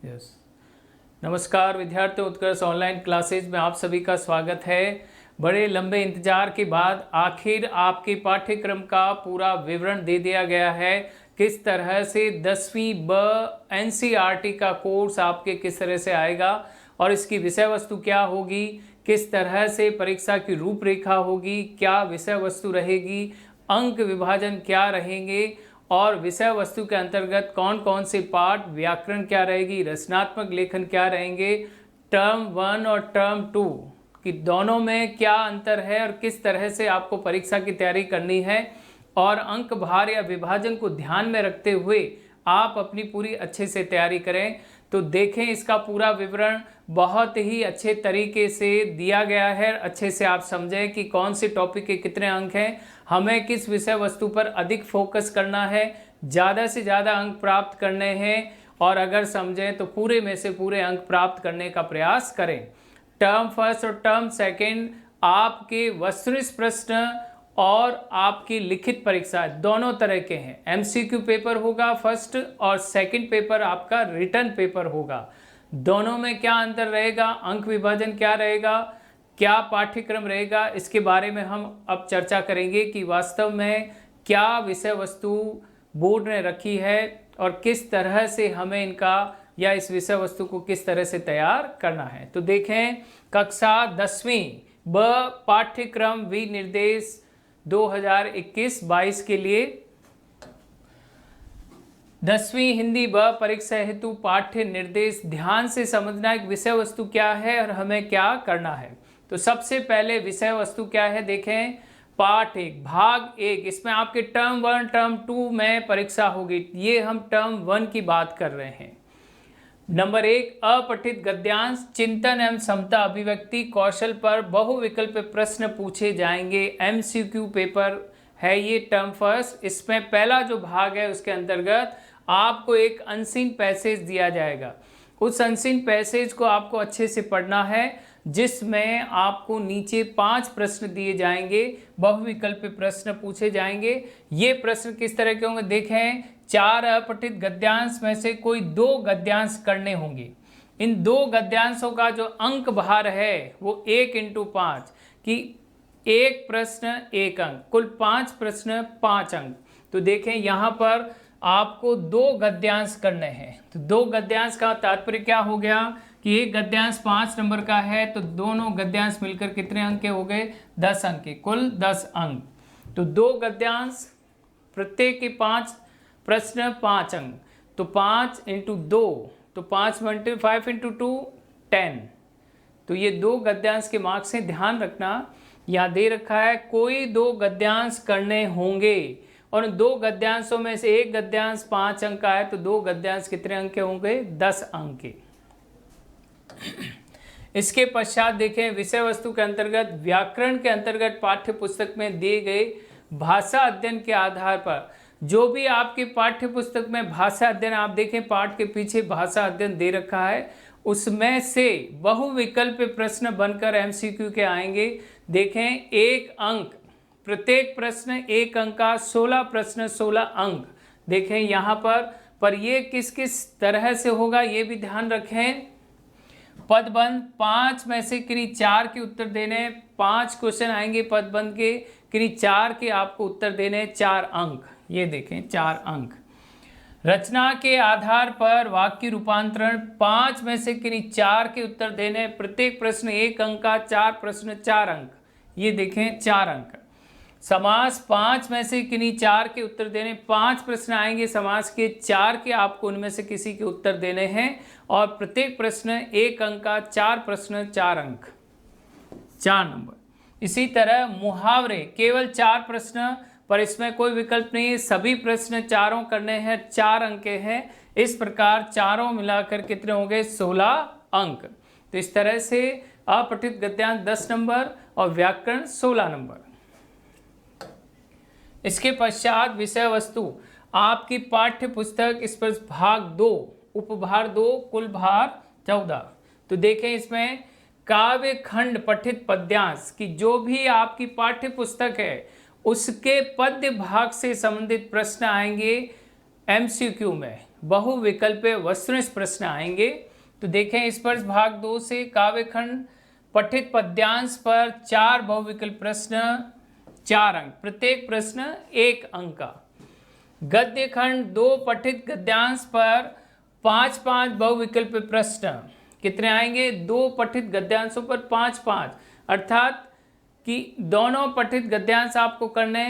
Yes. नमस्कार विद्यार्थियों, उत्कर्ष online classes में आप सभी का स्वागत है। बड़े लंबे इंतजार के बाद आखिर आपके पाठ्यक्रम का पूरा विवरण दे दिया गया है। किस तरह से 10वीं ब एनसीईआरटी का कोर्स आपके किस तरह से आएगा और इसकी विषय वस्तु क्या होगी, किस तरह से परीक्षा की रूपरेखा होगी, क्या विषय वस्तु रहेगी, अंक विभाजन क्या रहेंगे और विषय वस्तु के अंतर्गत कौन कौन से पाठ, व्याकरण क्या रहेगी, रचनात्मक लेखन क्या रहेंगे, टर्म 1 और टर्म 2 कि दोनों में क्या अंतर है और किस तरह से आपको परीक्षा की तैयारी करनी है और अंक भार या विभाजन को ध्यान में रखते हुए आप अपनी पूरी अच्छे से तैयारी करें। तो देखें, इसका पूरा विवरण बहुत ही अच्छे तरीके से दिया गया है। अच्छे से आप समझें कि कौन से टॉपिक के कितने अंक हैं, हमें किस विषय वस्तु पर अधिक फोकस करना है, ज़्यादा से ज़्यादा अंक प्राप्त करने हैं और अगर समझें तो पूरे में से पूरे अंक प्राप्त करने का प्रयास करें। टर्म फर्स्ट और टर्म सेकेंड आपके वस्तुनिष्ठ प्रश्न और आपकी लिखित परीक्षा दोनों तरह के हैं। एमसीक्यू पेपर होगा फर्स्ट और सेकंड पेपर आपका रिटर्न पेपर होगा। दोनों में क्या अंतर रहेगा, अंक विभाजन क्या रहेगा, क्या पाठ्यक्रम रहेगा, इसके बारे में हम अब चर्चा करेंगे कि वास्तव में क्या विषय वस्तु बोर्ड ने रखी है और किस तरह से हमें इनका या इस विषय वस्तु को किस तरह से तैयार करना है। तो देखें, कक्षा 10वीं ब पाठ्यक्रम विनिर्देश 2021-22 के लिए 10वीं हिंदी ब परीक्षा हेतु पाठ्य निर्देश ध्यान से समझना एक विषय वस्तु क्या है और हमें क्या करना है। तो सबसे पहले विषय वस्तु क्या है, देखें, पाठ 1 भाग 1, इसमें आपके टर्म 1 टर्म 2 में परीक्षा होगी। ये हम टर्म 1 की बात कर रहे हैं। नंबर 1 अपठित गद्यांश, चिंतन एवं समता अभिव्यक्ति कौशल पर बहुविकल्प प्रश्न पूछे जाएंगे। एमसीक्यू पेपर है ये टर्म फर्स्ट। इसमें पहला जो भाग है उसके अंतर्गत आपको एक अनसीन पैसेज दिया जाएगा। उस अनसीन पैसेज को आपको अच्छे से पढ़ना है, जिसमें आपको नीचे 5 प्रश्न दिए जाएंगे, बहुविकल्प प्रश्न पूछे जाएंगे। ये प्रश्न किस तरह के होंगे, देखें, 4 अपठित गद्यांश में से कोई 2 गद्यांश करने होंगे। इन 2 गद्यांशों का जो अंक भार है वो 1 × 5 कि 1 प्रश्न 1 अंक, कुल 5 प्रश्न 5 अंक। तो देखें, यहाँ पर आपको 2 गद्यांश करने हैं। तो 2 गद्यांश का तात्पर्य क्या हो गया कि एक गद्यांश 5 नंबर का है तो दोनों गद्यांश मिलकर कितने अंक के हो गए, 10 अंक के, कुल 10 अंक। तो 2 गद्यांश, प्रत्येक के 5 प्रश्न 5 अंक, तो 5 × 2 तो 5 × 5 × 2 10। तो ये 2 गद्यांश के मार्क्स से ध्यान रखना, यहाँ दे रखा है कोई 2 गद्यांश करने होंगे और 2 गद्यांशों में से एक गद्यांश 5 अंक का है तो 2 गद्यांश कितने अंक के होंगे, 10 अंक के। इसके पश्चात देखें, विषय वस्तु के अंतर्गत व्याकरण के अंतर्गत पाठ्य पुस्तक में दिए गए भाषा अध्ययन के आधार पर जो भी आपके पाठ्य पुस्तक में भाषा अध्ययन, आप देखें पाठ के पीछे भाषा अध्ययन दे रखा है, उसमें से बहुविकल्प प्रश्न बनकर एमसीक्यू के आएंगे। देखें, 1 अंक, प्रत्येक प्रश्न 1 अंक का, 16 प्रश्न 16 अंक। देखें यहाँ पर ये किस किस तरह से होगा ये भी ध्यान रखें। पदबंध 5 में से किन्हीं 4 के उत्तर देने, 5 क्वेश्चन आएंगे पदबंध के, किन्हीं 4 के आपको उत्तर देने, 4 अंक। ये देखें 4 अंक। रचना के आधार पर वाक्य रूपांतरण 5 में से किन्हीं 4 के उत्तर देने, प्रत्येक प्रश्न 1 अंक का, 4 प्रश्न 4 अंक। ये देखें 4 अंक। समास 5 में से किन्हीं 4 के उत्तर देने, 5 प्रश्न आएंगे समास के, 4 के आपको उनमें से किसी के उत्तर देने हैं और प्रत्येक प्रश्न 1 अंक का, 4 प्रश्न 4 अंक, 4 नंबर। इसी तरह मुहावरे केवल 4 प्रश्न, पर इसमें कोई विकल्प नहीं है, सभी प्रश्न चारों करने हैं, 4 अंक के हैं। इस प्रकार चारों मिलाकर कितने होंगे, 16 अंक। तो इस तरह से अपठित गद्यांश 10 नंबर और व्याकरण 16 नंबर। इसके पश्चात विषय वस्तु आपकी पाठ्य पुस्तक, इस पर भाग 2 उपभार 2 कुल भार 14। तो देखें, इसमें काव्य खंड पठित पद्यांश की जो भी आपकी पाठ्य पुस्तक है उसके पद्य भाग से संबंधित प्रश्न आएंगे एमसीक्यू में। बहुविकल्पीय वस्तुनिष्ठ प्रश्न आएंगे। तो देखें इस पर भाग 2 से काव्यखंड पठित पद्यांश पर 4 बहुविकल्प प्रश्न 4 अंक, प्रत्येक प्रश्न 1 अंक का। गद्य खंड 2 पठित गद्यांश पर 5-5 बहुविकल्प प्रश्न कितने आएंगे? 2 पठित गद्यांशों पर 5-5, अर्थात कि दोनों पठित गद्यांश आपको करने,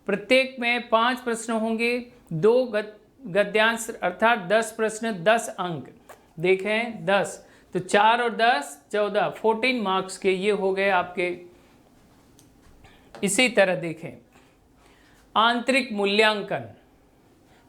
प्रत्येक में 5 प्रश्न होंगे, 2 गद्यांश अर्थात 10 प्रश्न 10 अंक। देखें 10 तो 4 और 10 14, 14 मार्क्स के ये हो गए आपके। इसी तरह देखें आंतरिक मूल्यांकन,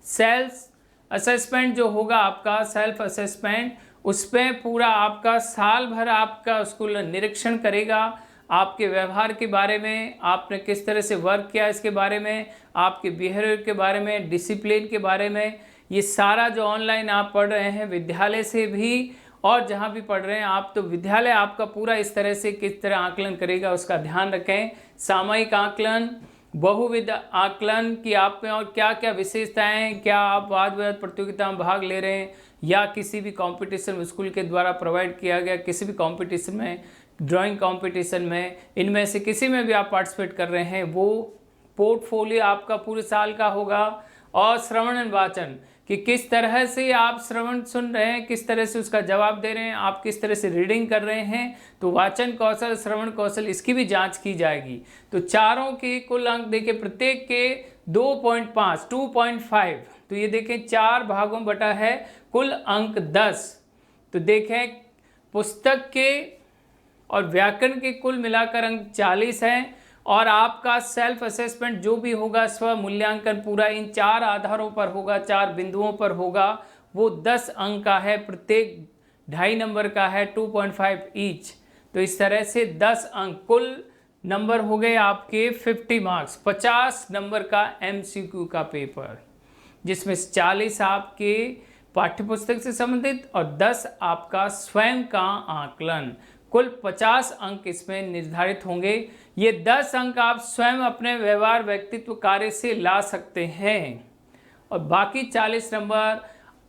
सेल्फ असेसमेंट जो होगा आपका, सेल्फ असेसमेंट, उस पर पूरा आपका साल भर आपका स्कूल निरीक्षण करेगा, आपके व्यवहार के बारे में, आपने किस तरह से वर्क किया इसके बारे में, आपके बिहेवियर के बारे में, डिसिप्लिन के बारे में। ये सारा जो ऑनलाइन आप पढ़ रहे हैं विद्यालय से भी और जहाँ भी पढ़ रहे हैं आप, तो विद्यालय आपका पूरा इस तरह से किस तरह आकलन करेगा उसका ध्यान रखें। सामयिक आकलन, बहुविध आकलन कि आप में और क्या क्या विशेषताएं हैं, क्या आप वाद विवाद प्रतियोगिता में भाग ले रहे हैं या किसी भी कंपटीशन स्कूल के द्वारा प्रोवाइड किया गया किसी भी कंपटीशन में, ड्राइंग कंपटीशन में, इनमें से किसी में भी आप पार्टिसिपेट कर रहे हैं, वो पोर्टफोलियो आपका पूरे साल का होगा। और श्रवण वाचन कि किस तरह से आप श्रवण सुन रहे हैं, किस तरह से उसका जवाब दे रहे हैं, आप किस तरह से रीडिंग कर रहे हैं, तो वाचन कौशल, श्रवण कौशल, इसकी भी जांच की जाएगी। तो चारों के कुल अंक देखिए, प्रत्येक के 2.5 2.5, तो ये देखें 4 भागों में बटा है, कुल अंक 10। तो देखें पुस्तक के और व्याकरण के कुल मिलाकर अंक 40 हैं और आपका सेल्फ असेसमेंट जो भी होगा, स्व मूल्यांकन पूरा इन 4 आधारों पर होगा, 4 बिंदुओं पर होगा, वो 10 अंक का है, प्रत्येक 2.5 नंबर का है, 2.5 ईच। तो इस तरह से 10 अंक, कुल नंबर हो गए आपके 50 मार्क्स, 50 नंबर का MCQ का पेपर, जिसमें 40 आपके पाठ्यपुस्तक से संबंधित और 10 आपका स्वयं का आकलन। कुल 50 अंक इसमें निर्धारित होंगे। ये 10 अंक आप स्वयं अपने व्यवहार, व्यक्तित्व, कार्य से ला सकते हैं और बाकी 40 नंबर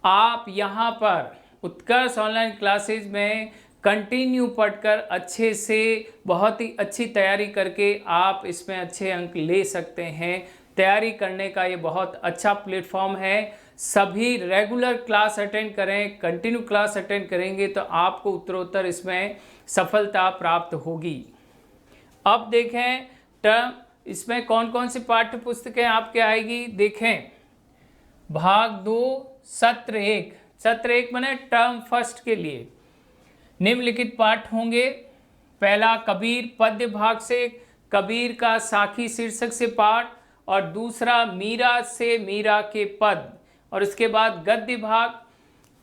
आप यहाँ पर उत्कर्ष ऑनलाइन क्लासेज में कंटिन्यू पढ़कर अच्छे से, बहुत ही अच्छी तैयारी करके आप इसमें अच्छे अंक ले सकते हैं। तैयारी करने का ये बहुत अच्छा प्लेटफॉर्म है। सभी रेगुलर क्लास अटेंड करें, कंटिन्यू क्लास अटेंड करेंगे तो आपको उत्तरोत्तर इसमें सफलता प्राप्त होगी। अब देखें टर्म, इसमें कौन कौन सी पाठ्य पुस्तकें आपके आएगी। देखें भाग 2 सत्र 1, सत्र 1 माने टर्म फर्स्ट के लिए निम्नलिखित पाठ होंगे। पहला कबीर पद्य भाग से कबीर का साखी शीर्षक से पाठ, और दूसरा मीरा से मीरा के पद, और इसके बाद गद्य भाग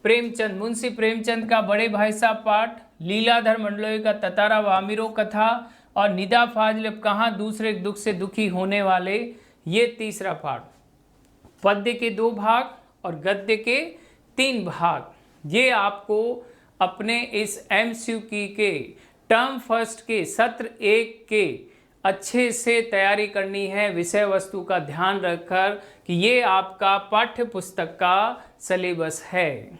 प्रेमचंद, मुंशी प्रेमचंद का बड़े भाई साहब पाठ, लीलाधर मंडलोई का ततारा वामिरो कथा, और निदा फाजिल अब कहाँ दूसरे दुख से दुखी होने वाले, ये तीसरा पाठ। पद्य के 2 भाग और गद्य के 3 भाग, ये आपको अपने इस MCQ के टर्म फर्स्ट के सत्र 1 के अच्छे से तैयारी करनी है, विषय वस्तु का ध्यान रखकर कि ये आपका पाठ्य पुस्तक का सिलेबस है।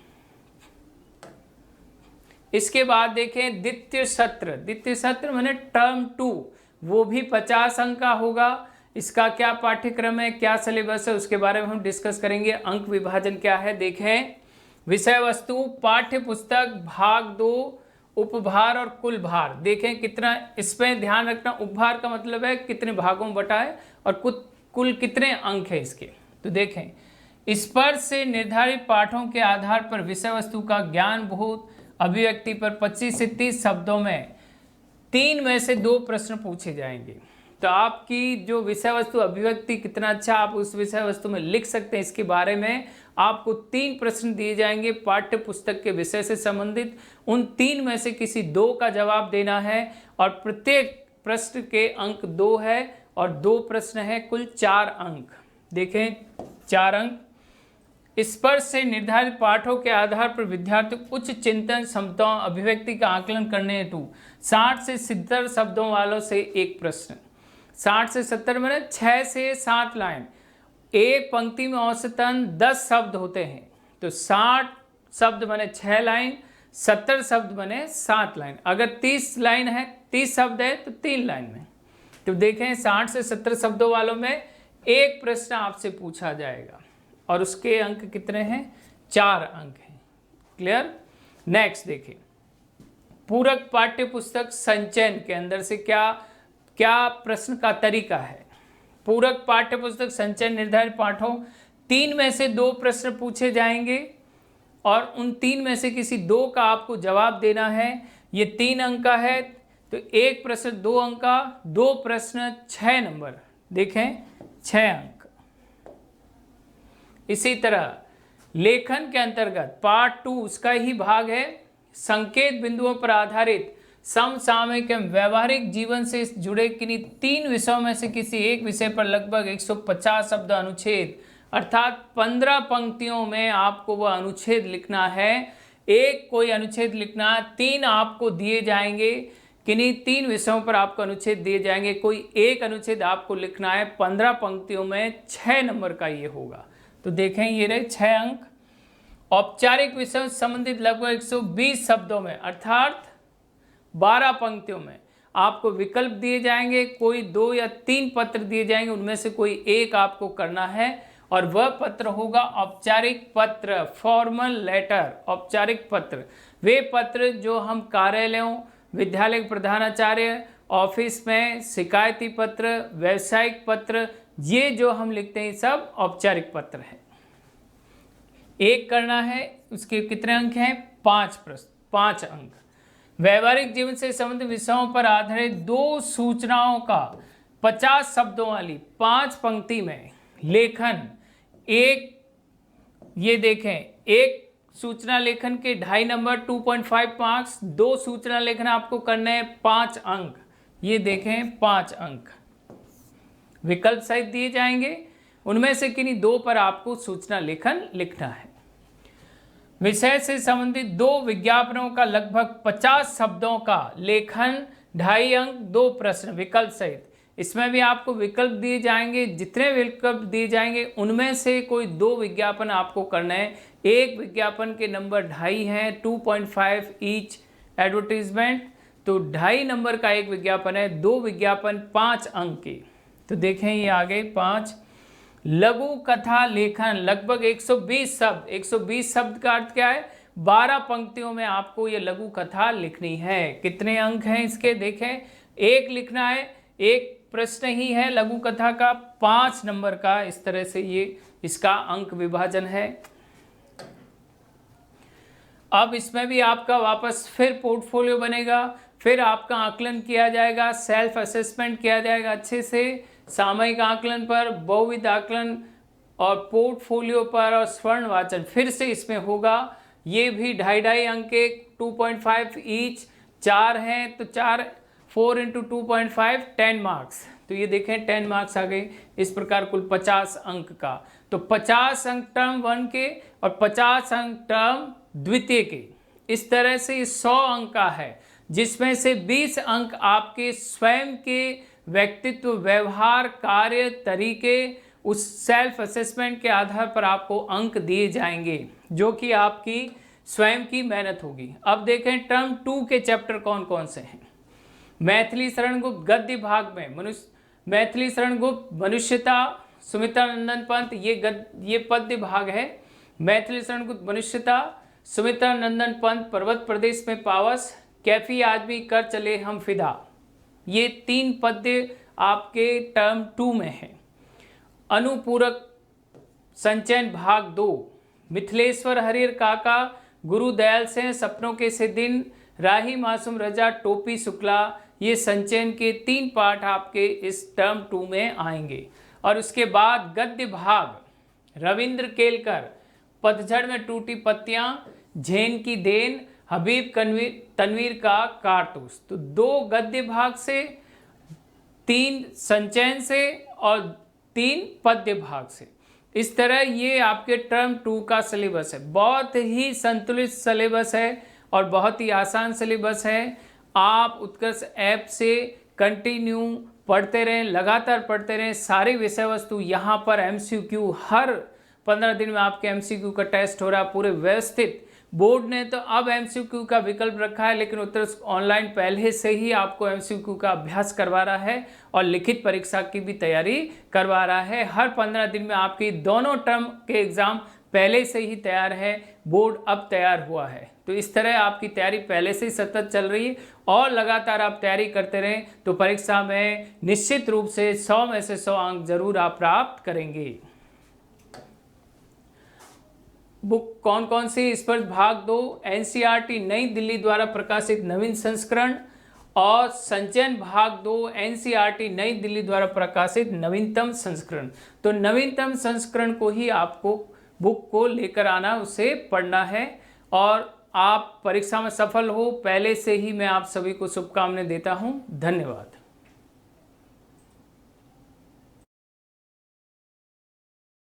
इसके बाद देखें द्वितीय सत्र माने टर्म 2, वो भी 50 अंक का होगा। इसका क्या पाठ्यक्रम है, क्या सिलेबस है, उसके बारे में हम डिस्कस करेंगे। अंक विभाजन क्या है, देखें विषय वस्तु पाठ्य पुस्तक भाग 2 उपभार और कुल भार। देखें कितना, इसमें ध्यान रखना, उपभार का मतलब है कितने भागों में बटा है और कुल कितने अंक है इसके। तो देखें स्पर्श से निर्धारित पाठों के आधार पर विषय वस्तु का ज्ञान बोध अभिव्यक्ति पर 25 से 30 शब्दों में 3 में से 2 प्रश्न पूछे जाएंगे। तो आपकी जो विषय वस्तु अभिव्यक्ति कितना अच्छा आप उस विषय वस्तु में लिख सकते हैं, इसके बारे में आपको 3 प्रश्न दिए जाएंगे पाठ्य पुस्तक के विषय से संबंधित। उन 3 में से किसी 2 का जवाब देना है और प्रत्येक प्रश्न के अंक 2 है और 2 प्रश्न है, कुल 4 अंक। देखें 4 अंक। स्पर्श से निर्धारित पाठों के आधार पर विद्यार्थी उच्च चिंतन क्षमताओं अभिव्यक्ति का आकलन करने हेतु 60 से 70 शब्दों वालों से एक प्रश्न। 60 से 70 में 6 से 7 लाइन, एक पंक्ति में औसतन 10 शब्द होते हैं। तो 60 शब्द बने 6 लाइन, 70 शब्द बने 7 लाइन। अगर 30 लाइन है, 30 शब्द है तो 3 लाइन में। तो देखें 60 से 70 शब्दों वालों में एक प्रश्न आपसे पूछा जाएगा और उसके अंक कितने हैं? 4 अंक हैं। क्लियर? नेक्स्ट देखिए, पूरक पाठ्य पुस्तक संचयन के अंदर से क्या क्या प्रश्न का तरीका है। पूरक पाठ्य पुस्तक संचयन निर्धारित पाठों 3 में से 2 प्रश्न पूछे जाएंगे और उन 3 में से किसी 2 का आपको जवाब देना है। ये 3 अंक का है तो एक प्रश्न 2 अंक का, 2 प्रश्न 6 नंबर, देखें 6 अंक। इसी तरह लेखन के अंतर्गत पार्ट 2 उसका ही भाग है, संकेत बिंदुओं पर आधारित समसामयिक एवं व्यवहारिक जीवन से जुड़े किन्हीं 3 विषयों में से किसी एक विषय पर लगभग 150 शब्द अनुच्छेद, अर्थात 15 पंक्तियों में आपको वह अनुच्छेद लिखना है। एक कोई अनुच्छेद लिखना, 3 आपको दिए जाएंगे, किन्हीं 3 विषयों पर आपको अनुच्छेद दिए जाएंगे, कोई एक अनुच्छेद आपको लिखना है 15 पंक्तियों में, 6 नंबर का ये होगा। तो देखें ये रहे 6 अंक। औपचारिक विषयों से संबंधित लगभग 120 शब्दों में, अर्थात 12 पंक्तियों में आपको विकल्प दिए जाएंगे, कोई 2 या 3 पत्र दिए जाएंगे, उनमें से कोई एक आपको करना है और वह पत्र होगा औपचारिक पत्र, फॉर्मल लेटर। औपचारिक पत्र वे पत्र जो हम कार्यालयों, विद्यालय के प्रधानाचार्य, ऑफिस में शिकायती पत्र, व्यावसायिक पत्र, ये जो हम लिखते हैं सब औपचारिक पत्र है। एक करना है, उसके कितने अंक हैं? 5 प्रश्न, 5 अंक। व्यवहारिक जीवन से संबंधित विषयों पर आधारित 2 सूचनाओं का 50 शब्दों वाली 5 पंक्ति में लेखन, एक ये देखें, एक सूचना लेखन के 2.5 नंबर 2.5 मार्क्स, 2 सूचना लेखन आपको करने हैं 5 अंक। ये देखें 5 अंक विकल्प सहित दिए जाएंगे, उनमें से किन्हीं 2 पर आपको सूचना लेखन लिखना है। विषय से संबंधित 2 विज्ञापनों का लगभग 50 शब्दों का लेखन, 2.5 अंक, 2 प्रश्न विकल्प सहित। इसमें भी आपको विकल्प दिए जाएंगे, जितने विकल्प दिए जाएंगे उनमें से कोई 2 विज्ञापन आपको करना है। एक विज्ञापन के नंबर 2.5 हैं, 2.5 ईच एडवर्टीजमेंट, तो 2.5 नंबर का एक विज्ञापन है, 2 विज्ञापन 5 अंक के। तो देखें ये आगे 5। लघु कथा लेखन लगभग 120 शब्द, 120 शब्द का अर्थ क्या है? 12 पंक्तियों में आपको ये लघु कथा लिखनी है। कितने अंक हैं इसके? देखें, एक लिखना है, एक प्रश्न ही है लघु कथा का, 5 नंबर का। इस तरह से ये इसका अंक विभाजन है। अब इसमें भी आपका वापस फिर पोर्टफोलियो बनेगा, फिर आपका आकलन किया जाएगा, सेल्फ असेसमेंट किया जाएगा अच्छे से, सामयिक आकलन पर, बहुविध आकलन और पोर्टफोलियो पर और स्वर्ण वाचन फिर से इसमें होगा। ये भी 2.5 अंक के, 2.5 ईच, 4 हैं तो 4 into 2.5 10 मार्क्स। तो ये देखें 10 मार्क्स आ गए। इस प्रकार कुल 50 अंक का। तो 50 अंक टर्म 1 के और 50 अंक टर्म द्वितीय के। इस तरह से 100 अंक का है, जिसमें से 20 अंक आपके स्वयं के व्यक्तित्व, व्यवहार, कार्य, तरीके, उस सेल्फ असेसमेंट के आधार पर आपको अंक दिए जाएंगे, जो कि आपकी स्वयं की मेहनत होगी। अब देखें टर्म 2 के चैप्टर कौन कौन से हैं। मैथिली शरणगुप्त गद्य भाग में मैथिली शरणगुप्त, मनुष्यता, सुमित्रा नंदन पंत, ये पद्य भाग है। मैथिली शरणगुप्त मनुष्यता, सुमित्रा नंदन पंत पर्वत प्रदेश में पावस, कैफी आदमी कर चले हम फिदा, ये 3 पद्य आपके टर्म 2 में हैं। अनुपूरक संचयन भाग 2, मिथिलेश्वर हरिहर काका, गुरुदयाल से सपनों के से दिन, राही मासूम रजा, टोपी शुक्ला, ये संचयन के 3 पाठ आपके इस टर्म 2 में आएंगे। और उसके बाद गद्य भाग, रविंद्र केलकर, पतझड़ में टूटी पत्तियां, झेन की देन, हबीब तनवीर का कारतूस। तो 2 गद्य भाग से, 3 संचयन से और 3 पद्य भाग से। इस तरह ये आपके टर्म 2 का सिलेबस है। बहुत ही संतुलित सिलेबस है और बहुत ही आसान सिलेबस है। आप उत्कर्ष ऐप से कंटिन्यू पढ़ते रहें, लगातार पढ़ते रहें। सारी विषय वस्तु यहाँ पर MCQ हर 15 दिन में आपके एमसीक्यू का टेस्ट हो रहा है पूरे व्यवस्थित। बोर्ड ने तो अब एमसीक्यू का विकल्प रखा है, लेकिन उत्तर ऑनलाइन पहले से ही आपको एमसीक्यू का अभ्यास करवा रहा है और लिखित परीक्षा की भी तैयारी करवा रहा है। हर 15 दिन में आपकी दोनों टर्म के एग्ज़ाम पहले से ही तैयार है, बोर्ड अब तैयार हुआ है। तो इस तरह आपकी तैयारी पहले से ही सतत चल रही है और लगातार आप तैयारी करते रहें तो परीक्षा में निश्चित रूप से 100 में से 100 अंक जरूर आप प्राप्त करेंगे। बुक कौन कौन सी? इस पर भाग 2 एनसीईआरटी नई दिल्ली द्वारा प्रकाशित नवीन संस्करण और संचयन भाग 2 एनसीईआरटी नई दिल्ली द्वारा प्रकाशित नवीनतम संस्करण। तो नवीनतम संस्करण को ही आपको बुक को लेकर आना, उसे पढ़ना है और आप परीक्षा में सफल हो। पहले से ही मैं आप सभी को शुभकामनाएं देता हूं। धन्यवाद।